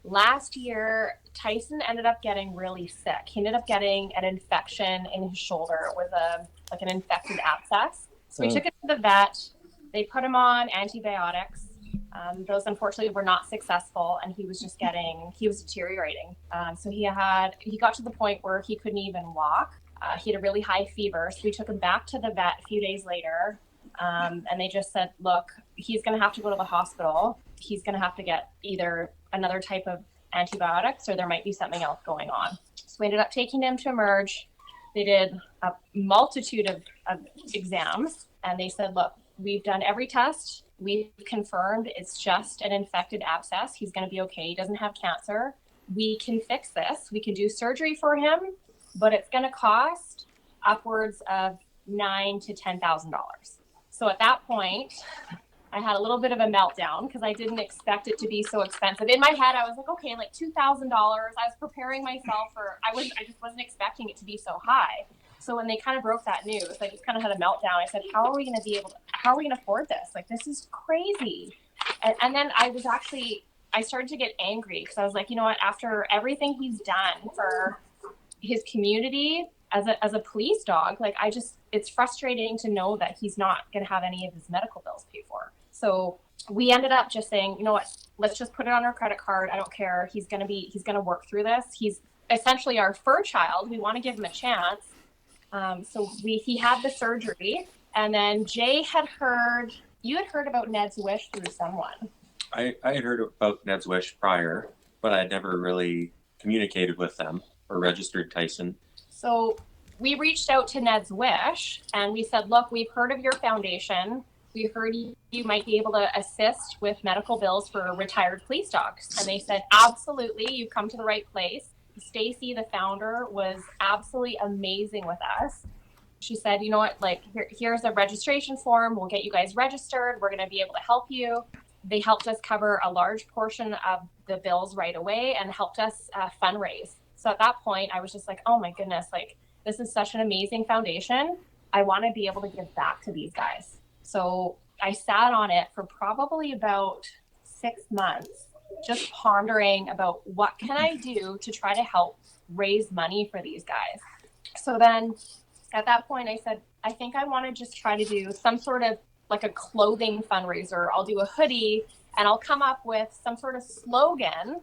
Last year, Tyson ended up getting really sick. He ended up getting an infection in his shoulder. It was like an infected abscess. So we Oh, took it to the vet. They put him on antibiotics. Those unfortunately were not successful, and he was deteriorating. So he got to the point where he couldn't even walk. He had a really high fever, so we took him back to the vet a few days later, and they just said, "Look, he's going to have to go to the hospital. He's going to have to get either another type of antibiotics, or there might be something else going on." So we ended up taking him to Emerge. They did a multitude of exams, and they said, "Look, we've done every test. We've confirmed it's just an infected abscess. He's going to be okay. He doesn't have cancer. We can fix this. We can do surgery for him, but it's going to cost upwards of $9,000 to $10,000." So at that point, I had a little bit of a meltdown because I didn't expect it to be so expensive. In my head, I was like, okay, like $2,000. I was preparing myself I just wasn't expecting it to be so high. So when they kind of broke that news, I just kind of had a meltdown. I said, how are we going to afford this? Like, this is crazy. And then I started to get angry because I was like, you know what, after everything he's done for his community as a police dog, like it's frustrating to know that he's not going to have any of his medical bills paid for. So we ended up just saying, you know what, let's just put it on our credit card. I don't care. He's going to work through this. He's essentially our fur child. We want to give him a chance. He had the surgery, and then you had heard about Ned's Wish through someone. I had heard about Ned's Wish prior, but I had never really communicated with them or registered Tyson. So we reached out to Ned's Wish and we said, look, we've heard of your foundation. We heard you might be able to assist with medical bills for retired police dogs. And they said, absolutely, you've come to the right place. Stacy, the founder, was absolutely amazing with us. She said, you know what, like, here's a registration form. We'll get you guys registered. We're going to be able to help you. They helped us cover a large portion of the bills right away and helped us fundraise. So at that point, I was just like, oh my goodness, like, this is such an amazing foundation. I want to be able to give back to these guys. So I sat on it for probably about 6 months, just pondering about what can I do to try to help raise money for these guys. So then at that point, I said, I think I want to just try to do some sort of like a clothing fundraiser. I'll do a hoodie and I'll come up with some sort of slogan